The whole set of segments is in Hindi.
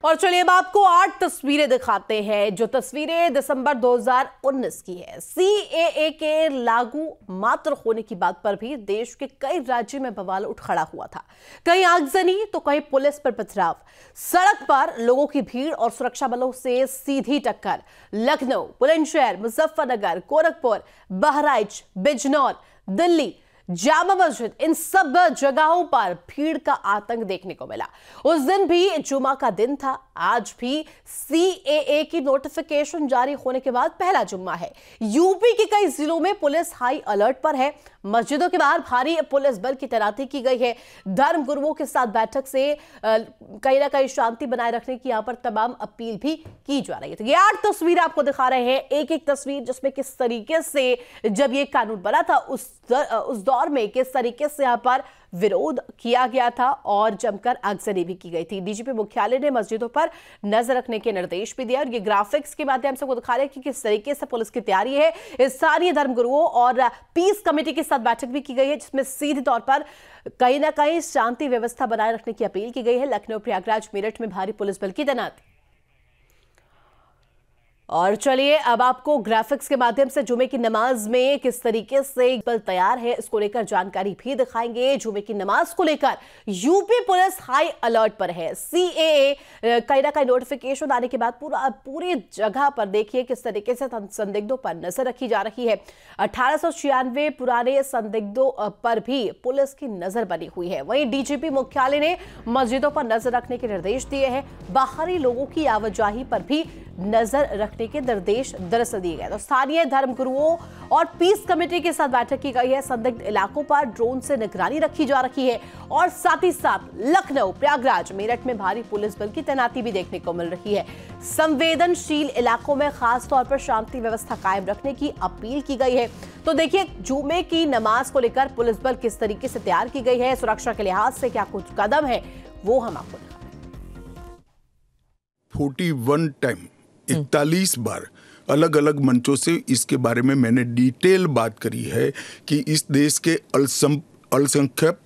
और चलिए अब आपको 8 तस्वीरें दिखाते हैं, जो तस्वीरें दिसंबर 2019 की है। सीएए के लागू मात्र होने की बात पर भी देश के कई राज्यों में बवाल उठ खड़ा हुआ था। कहीं आगजनी तो कहीं पुलिस पर पथराव, सड़क पर लोगों की भीड़ और सुरक्षा बलों से सीधी टक्कर। लखनऊ, बुलंदशहर, मुजफ्फरनगर, गोरखपुर, बहराइच, बिजनौर, दिल्ली, जामा मस्जिद, इन सब जगहों पर भीड़ का आतंक देखने को मिला। उस दिन भी जुमा का दिन था। आज भी सीएए की नोटिफिकेशन जारी होने के बाद पहला जुम्मा है। यूपी के कई जिलों में पुलिस हाई अलर्ट पर है। मस्जिदों के बाहर भारी पुलिस बल की तैनाती की गई है। धर्म गुरुओं के साथ बैठक से कहीं ना कहीं शांति बनाए रखने की यहां पर तमाम अपील भी की जा रही है। तो ये 8 तस्वीर आपको दिखा रहे हैं, एक एक तस्वीर जिसमें किस तरीके से जब ये कानून बना था उस दौर में किस तरीके से यहां पर विरोध किया गया था और जमकर आगजनी भी की गई थी। डीजीपी मुख्यालय ने मस्जिदों पर नजर रखने के निर्देश भी दिया और ये ग्राफिक्स के माध्यम से वो दिखा रहे हैं कि किस तरीके से पुलिस की तैयारी है। इस सारी धर्मगुरुओं और पीस कमेटी के साथ बैठक भी की गई है, जिसमें सीधे तौर पर कहीं ना कहीं शांति व्यवस्था बनाए रखने की अपील की गई है। लखनऊ, प्रयागराज, मेरठ में भारी पुलिस बल की तैनाती। और चलिए अब आपको ग्राफिक्स के माध्यम से जुमे की नमाज में किस तरीके से बल तैयार है इसको लेकर जानकारी भी दिखाएंगे। जुमे की नमाज को लेकर यूपी पुलिस हाई अलर्ट पर है। सीएए कहीं ना कहीं नोटिफिकेशन आने के बाद पूरी जगह पर देखिए किस तरीके से संदिग्धों पर नजर रखी जा रही है। 1896 पुराने संदिग्धों पर भी पुलिस की नजर बनी हुई है। वहीं डीजीपी मुख्यालय ने मस्जिदों पर नजर रखने के निर्देश दिए हैं। बाहरी लोगों की आवाजाही पर भी नजर रखने के निर्देश दरअसल दिए गए। तो स्थानीय धर्मगुरुओं और पीस कमेटी के साथ बैठक की गई है। संदिग्ध इलाकों पर ड्रोन से निगरानी रखी जा रही है और साथ ही साथ लखनऊ, प्रयागराज, मेरठ में भारी पुलिस बल की तैनाती भी देखने को मिल रही है। संवेदनशील इलाकों में खास तौर पर शांति व्यवस्था कायम रखने की अपील की गई है। तो देखिए जुमे की नमाज को लेकर पुलिस बल किस तरीके से तैयार की गई है, सुरक्षा के लिहाज से क्या कुछ कदम है वो हम आपको दिखाते हैं। 41 टाइम 41 बार अलग अलग मंचों से इसके बारे में मैंने डिटेल बात करी है कि इस देश के अल्पसंख्यक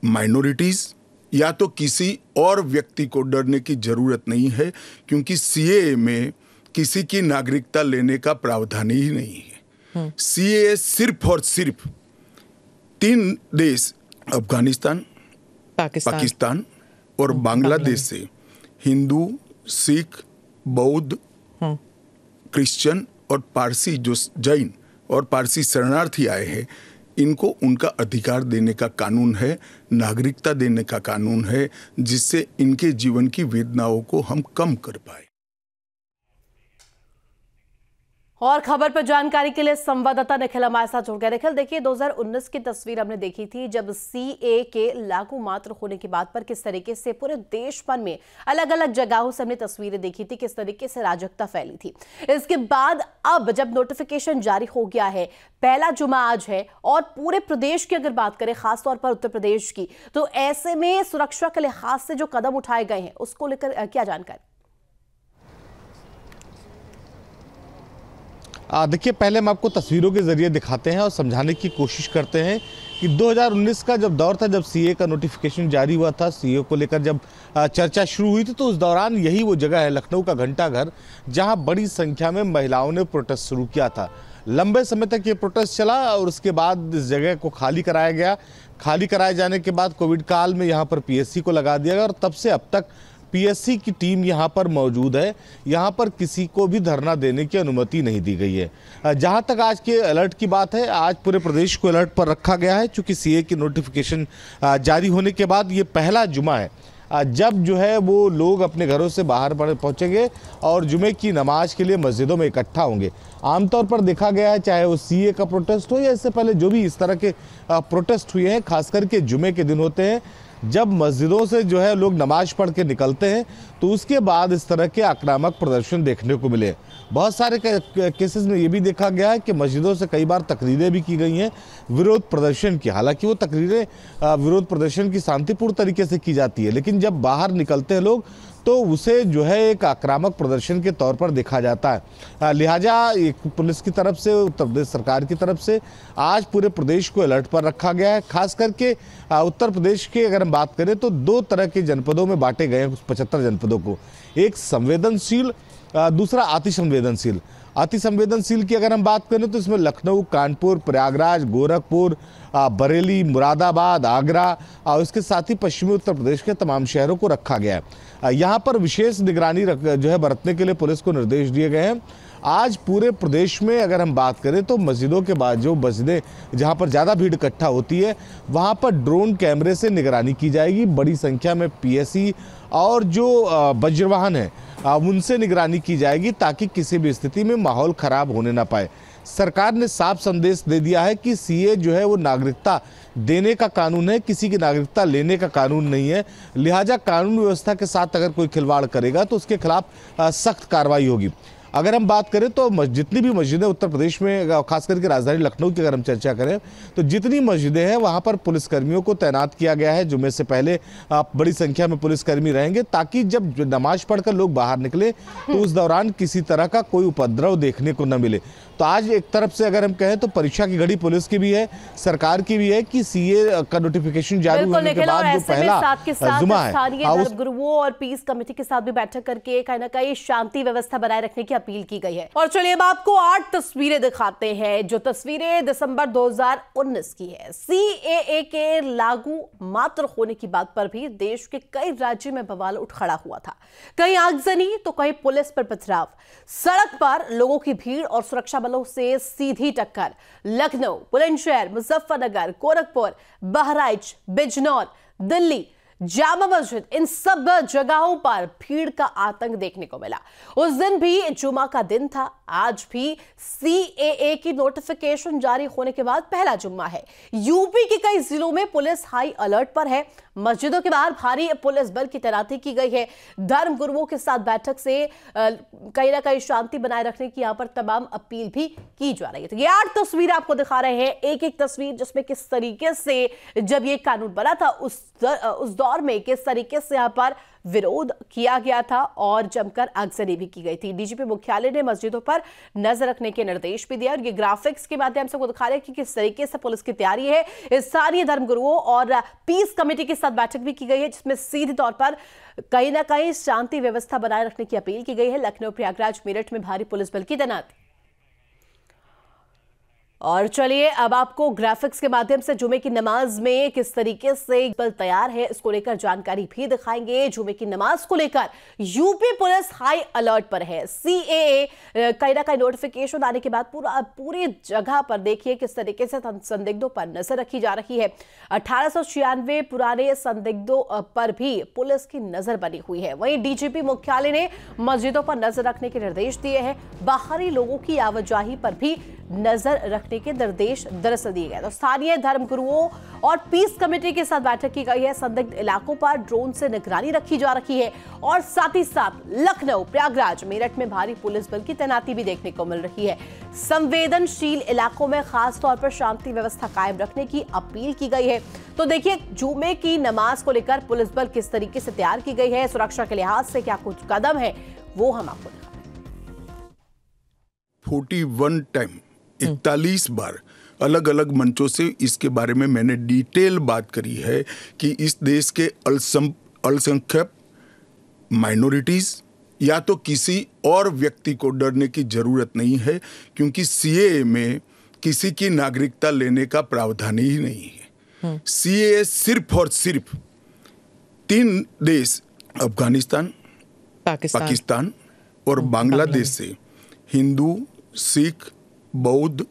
माइनॉरिटीज या तो किसी और व्यक्ति को डरने की जरूरत नहीं है, क्योंकि सीएए में किसी की नागरिकता लेने का प्रावधान ही नहीं है। सीएए सिर्फ और सिर्फ 3 देश अफगानिस्तान, पाकिस्तान और बांग्लादेश से हिंदू, सिख, बौद्ध, क्रिश्चियन और पारसी, जो जैन और पारसी शरणार्थी आए हैं, इनको उनका अधिकार देने का कानून है, नागरिकता देने का कानून है, जिससे इनके जीवन की वेदनाओं को हम कम कर पाए। और खबर पर जानकारी के लिए संवाददाता निखिल हमारे साथ जुड़ गए। निखिल, देखिए 2019 की तस्वीर हमने देखी थी जब सीए के लागू मात्र होने की बात पर किस तरीके से पूरे देश भर में अलग अलग जगहों से हमने तस्वीरें देखी थी, किस तरीके से अराजकता फैली थी। इसके बाद अब जब नोटिफिकेशन जारी हो गया है, पहला जुमा आज है और पूरे प्रदेश की अगर बात करें, खासतौर पर उत्तर प्रदेश की, तो ऐसे में सुरक्षा के लिहाज से जो कदम उठाए गए हैं उसको लेकर क्या जानकारी? देखिए, पहले हम आपको तस्वीरों के जरिए दिखाते हैं और समझाने की कोशिश करते हैं कि 2019 का जब दौर था, जब सीए का नोटिफिकेशन जारी हुआ था, सीए को लेकर जब चर्चा शुरू हुई थी, तो उस दौरान यही वो जगह है, लखनऊ का घंटाघर, जहां बड़ी संख्या में महिलाओं ने प्रोटेस्ट शुरू किया था। लंबे समय तक ये प्रोटेस्ट चला और उसके बाद इस जगह को खाली कराया गया। खाली कराए जाने के बाद कोविड काल में यहाँ पर पीएससी को लगा दिया गया और तब से अब तक पीएससी की टीम यहाँ पर मौजूद है। यहाँ पर किसी को भी धरना देने की अनुमति नहीं दी गई है। जहाँ तक आज के अलर्ट की बात है, आज पूरे प्रदेश को अलर्ट पर रखा गया है, चूँकि सीए की नोटिफिकेशन जारी होने के बाद ये पहला जुमा है जब जो है वो लोग अपने घरों से बाहर पहुँचेंगे और जुमे की नमाज के लिए मस्जिदों में इकट्ठा होंगे। आमतौर पर देखा गया है, चाहे वो सीए का प्रोटेस्ट हो या इससे पहले जो भी इस तरह के प्रोटेस्ट हुए हैं, खास करके जुमे के दिन होते हैं, जब मस्जिदों से जो है लोग नमाज पढ़ के निकलते हैं, तो उसके बाद इस तरह के आक्रामक प्रदर्शन देखने को मिले। बहुत सारे केसेस में ये भी देखा गया है कि मस्जिदों से कई बार तकरीरें भी की गई हैं विरोध प्रदर्शन की। हालांकि वो तकरीरें विरोध प्रदर्शन की शांतिपूर्ण तरीके से की जाती है, लेकिन जब बाहर निकलते हैं लोग तो उसे जो है एक आक्रामक प्रदर्शन के तौर पर देखा जाता है। लिहाजा एक पुलिस की तरफ से, उत्तर प्रदेश सरकार की तरफ से आज पूरे प्रदेश को अलर्ट पर रखा गया है। खास करके उत्तर प्रदेश के अगर हम बात करें तो 2 तरह के जनपदों में बांटे गए हैं 75 जनपदों को, एक संवेदनशील, दूसरा अति संवेदनशील। अति संवेदनशील की अगर हम बात करें तो इसमें लखनऊ, कानपुर, प्रयागराज, गोरखपुर, बरेली, मुरादाबाद, आगरा और इसके साथ ही पश्चिमी उत्तर प्रदेश के तमाम शहरों को रखा गया है। यहाँ पर विशेष निगरानी जो है बरतने के लिए पुलिस को निर्देश दिए गए हैं। आज पूरे प्रदेश में अगर हम बात करें तो मस्जिदों के बाद जो मस्जिदें जहाँ पर ज़्यादा भीड़ इकट्ठा होती है वहाँ पर ड्रोन कैमरे से निगरानी की जाएगी। बड़ी संख्या में पीएससी और जो वज्रवाहन है उनसे निगरानी की जाएगी ताकि किसी भी स्थिति में माहौल खराब होने ना पाए। सरकार ने साफ संदेश दे दिया है कि सीए जो है वो नागरिकता देने का कानून है, किसी की नागरिकता लेने का कानून नहीं है। लिहाजा कानून व्यवस्था के साथ अगर कोई खिलवाड़ करेगा तो उसके खिलाफ सख्त कार्रवाई होगी। अगर हम बात करें तो जितनी भी मस्जिदें उत्तर प्रदेश में, खास करके राजधानी लखनऊ की अगर हम चर्चा करें तो जितनी मस्जिदें हैं वहां पर पुलिसकर्मियों को तैनात किया गया है। जुम्मे से पहले बड़ी संख्या में पुलिसकर्मी रहेंगे ताकि जब नमाज पढ़कर लोग बाहर निकले तो उस दौरान किसी तरह का कोई उपद्रव देखने को न मिले। तो आज एक तरफ से अगर हम कहें तो परीक्षा की घड़ी पुलिस की भी है, सरकार की भी है कि सीए का नोटिफिकेशन जारी होने के बाद जो पहला जुमा है, स्थानीय धर्मगुरुओं और पीस कमेटी के साथ भी बैठक करके कहीं ना कहीं शांति व्यवस्था बनाए रखने की अपील की गई है। और चलिए अब आपको 8 तस्वीरें दिखाते हैं, जो तस्वीरें दिसंबर 2019 की है। सीएए के लागू मात्र होने की बात पर भी देश के कई राज्यों में बवाल उठ खड़ा हुआ था। कहीं आगजनी तो कहीं पुलिस पर पथराव, सड़क पर लोगों की भीड़ और सुरक्षा बलों से सीधी टक्कर। लखनऊ, बुलंदशहर, मुजफ्फरनगर, गोरखपुर, बहराइच, बिजनौर, दिल्ली, जामा मस्जिद, इन सब जगहों पर भीड़ का आतंक देखने को मिला। उस दिन भी जुमा का दिन था। आज भी सीएए की नोटिफिकेशन जारी होने के बाद पहला जुम्मा है। यूपी के कई जिलों में पुलिस हाई अलर्ट पर है। मस्जिदों के बाहर भारी पुलिस बल की तैनाती की गई है। धर्म गुरुओं के साथ बैठक से कहीं ना कहीं शांति बनाए रखने की यहां पर तमाम अपील भी की जा रही है। तो ये 8 तस्वीर आपको दिखा रहे हैं, एक एक तस्वीर जिसमें किस तरीके से जब ये कानून बना था उस दौर में किस तरीके से यहां पर विरोध किया गया था और जमकर आगजनी भी की गई थी। डीजीपी मुख्यालय ने मस्जिदों पर नजर रखने के निर्देश भी दिया और ये ग्राफिक्स के माध्यम से दिखा रहे हैं कि किस तरीके से पुलिस की तैयारी है। स्थानीय धर्मगुरुओं और पीस कमेटी के साथ बैठक भी की गई है जिसमें सीधे तौर पर कहीं ना कहीं शांति व्यवस्था बनाए रखने की अपील की गई है। लखनऊ, प्रयागराज, मेरठ में भारी पुलिस बल की तैनाती। और चलिए अब आपको ग्राफिक्स के माध्यम से जुमे की नमाज में किस तरीके से बल तैयार है इसको लेकर जानकारी भी दिखाएंगे। जुमे की नमाज को लेकर यूपी पुलिस हाई अलर्ट पर है। सीएए कहीं ना कहीं नोटिफिकेशन आने के बाद पूरी जगह पर देखिए किस तरीके से संदिग्धों पर नजर रखी जा रही है। 1896 पुराने संदिग्धों पर भी पुलिस की नजर बनी हुई है। वहीं डीजीपी मुख्यालय ने मस्जिदों पर नजर रखने के निर्देश दिए हैं। बाहरी लोगों की आवाजाही पर भी नजर रखने के निर्देश दरअसल दिए गए। तो स्थानीय धर्मगुरुओं और पीस कमेटी के साथ बैठक की गई है। संदिग्ध इलाकों पर ड्रोन से निगरानी रखी जा रही है और साथ ही साथ लखनऊ, प्रयागराज, मेरठ में भारी पुलिस बल की तैनाती भी देखने को मिल रही है। संवेदनशील इलाकों में खास तौर पर शांति व्यवस्था कायम रखने की अपील की गई है। तो देखिए जुमे की नमाज को लेकर पुलिस बल किस तरीके से तैयार की गई है, सुरक्षा के लिहाज से क्या कुछ कदम है वो हम आपको दिखा रहे हैं। 41 टाइम 41 बार अलग अलग मंचों से इसके बारे में मैंने डिटेल बात करी है कि इस देश के अल्पसंख्यक माइनॉरिटीज या तो किसी और व्यक्ति को डरने की जरूरत नहीं है, क्योंकि सीएए में किसी की नागरिकता लेने का प्रावधान ही नहीं है। सीएए सिर्फ और सिर्फ 3 देश अफगानिस्तान, पाकिस्तान और बांग्लादेश से हिंदू, सिख, बौद्ध,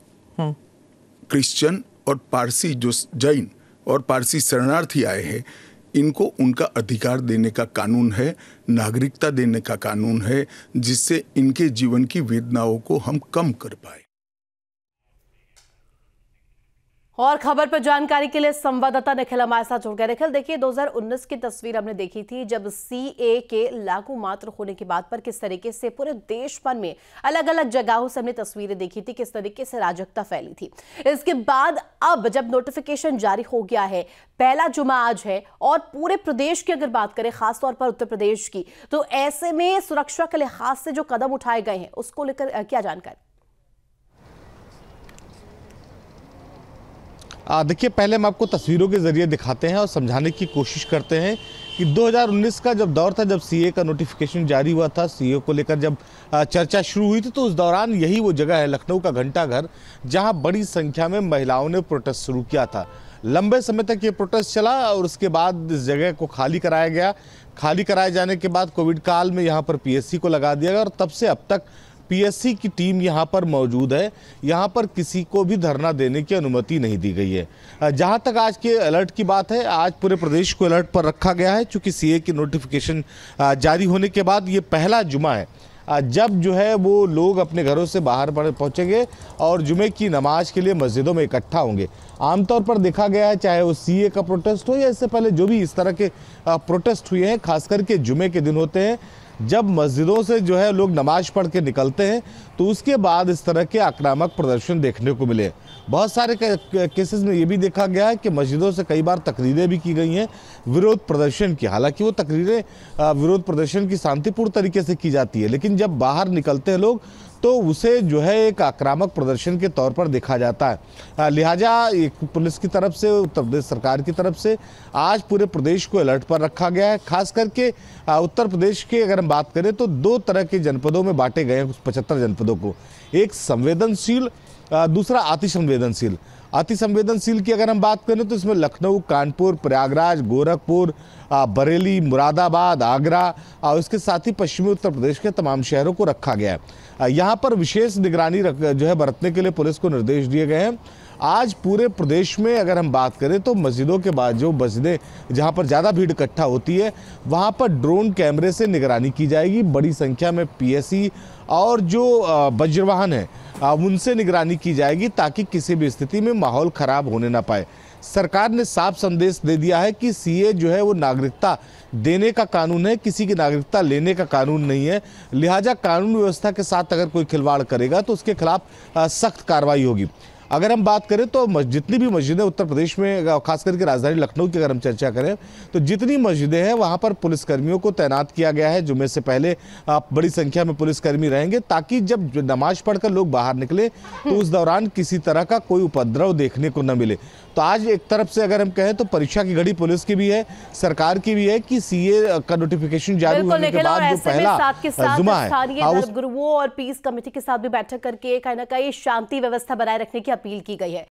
क्रिश्चियन और पारसी जो जैन और पारसी शरणार्थी आए हैं इनको उनका अधिकार देने का कानून है, नागरिकता देने का कानून है, जिससे इनके जीवन की वेदनाओं को हम कम कर पाए। और खबर पर जानकारी के लिए संवाददाता निखिल हमारे साथ जुड़ गए। निखिल, देखिए 2019 की तस्वीर हमने देखी थी जब सीए के लागू मात्र होने की बात पर किस तरीके से पूरे देश भर में अलग अलग जगहों से हमने तस्वीरें देखी थी, किस तरीके से अराजकता फैली थी। इसके बाद अब जब नोटिफिकेशन जारी हो गया है, पहला जुमा आज है और पूरे प्रदेश की अगर बात करें, खासतौर पर उत्तर प्रदेश की, तो ऐसे में सुरक्षा के लिहाज से जो कदम उठाए गए हैं उसको लेकर क्या जानकारी? देखिए, पहले हम आपको तस्वीरों के जरिए दिखाते हैं और समझाने की कोशिश करते हैं कि 2019 का जब दौर था, जब सीए का नोटिफिकेशन जारी हुआ था, सीए को लेकर जब चर्चा शुरू हुई थी, तो उस दौरान यही वो जगह है, लखनऊ का घंटाघर, जहां बड़ी संख्या में महिलाओं ने प्रोटेस्ट शुरू किया था। लंबे समय तक ये प्रोटेस्ट चला और उसके बाद इस जगह को खाली कराया गया। खाली कराए जाने के बाद कोविड काल में यहाँ पर पीएससी को लगा दिया गया और तब से अब तक पीएससी की टीम यहाँ पर मौजूद है। यहाँ पर किसी को भी धरना देने की अनुमति नहीं दी गई है। जहाँ तक आज के अलर्ट की बात है, आज पूरे प्रदेश को अलर्ट पर रखा गया है, चूँकि सीए की नोटिफिकेशन जारी होने के बाद ये पहला जुमा है जब जो है वो लोग अपने घरों से बाहर पहुँचेंगे और जुमे की नमाज के लिए मस्जिदों में इकट्ठा होंगे। आमतौर पर देखा गया है, चाहे वो सीए का प्रोटेस्ट हो या इससे पहले जो भी इस तरह के प्रोटेस्ट हुए हैं, खास करके जुमे के दिन होते हैं, जब मस्जिदों से जो है लोग नमाज पढ़ के निकलते हैं, तो उसके बाद इस तरह के आक्रामक प्रदर्शन देखने को मिले। बहुत सारे केसेस में ये भी देखा गया है कि मस्जिदों से कई बार तकरीरें भी की गई हैं विरोध प्रदर्शन की। हालांकि वो तकरीरें विरोध प्रदर्शन की शांतिपूर्ण तरीके से की जाती है, लेकिन जब बाहर निकलते हैं लोग तो उसे जो है एक आक्रामक प्रदर्शन के तौर पर देखा जाता है। लिहाजा एक पुलिस की तरफ से, उत्तर प्रदेश सरकार की तरफ से आज पूरे प्रदेश को अलर्ट पर रखा गया है। खास करके उत्तर प्रदेश के अगर हम बात करें तो दो तरह के जनपदों में बांटे गए हैं, 75 जनपदों को। एक संवेदनशील, दूसरा अति संवेदनशील। अति संवेदनशील की अगर हम बात करें तो इसमें लखनऊ, कानपुर, प्रयागराज, गोरखपुर, बरेली, मुरादाबाद, आगरा और इसके साथ ही पश्चिमी उत्तर प्रदेश के तमाम शहरों को रखा गया है। यहाँ पर विशेष निगरानी जो है बरतने के लिए पुलिस को निर्देश दिए गए हैं। आज पूरे प्रदेश में अगर हम बात करें तो मस्जिदों के बाद जो मस्जिदें जहाँ पर ज़्यादा भीड़ इकट्ठा होती है, वहाँ पर ड्रोन कैमरे से निगरानी की जाएगी। बड़ी संख्या में पीएससी और जो वज्रवाहन है उनसे निगरानी की जाएगी ताकि किसी भी स्थिति में माहौल खराब होने ना पाए। सरकार ने साफ संदेश दे दिया है कि सीए जो है वो नागरिकता देने का कानून है, किसी की नागरिकता लेने का कानून नहीं है। लिहाजा कानून व्यवस्था के साथ अगर कोई खिलवाड़ करेगा तो उसके खिलाफ सख्त कार्रवाई होगी। अगर हम बात करें तो जितनी भी मस्जिदें उत्तर प्रदेश में, खास करके राजधानी लखनऊ की अगर हम चर्चा करें तो जितनी मस्जिदें हैं वहां पर पुलिसकर्मियों को तैनात किया गया है। जुमे से पहले बड़ी संख्या में पुलिसकर्मी रहेंगे ताकि जब नमाज पढ़कर लोग बाहर निकले तो उस दौरान किसी तरह का कोई उपद्रव देखने को न मिले। तो आज एक तरफ से अगर हम कहें तो परीक्षा की घड़ी पुलिस की भी है, सरकार की भी है कि सीए का नोटिफिकेशन जारी होने के बाद जो पहला जुमा है, गुरुओं और पीस कमेटी के साथ भी बैठक करके कहीं ना कहीं शांति व्यवस्था बनाए रखने की अपील की गई है।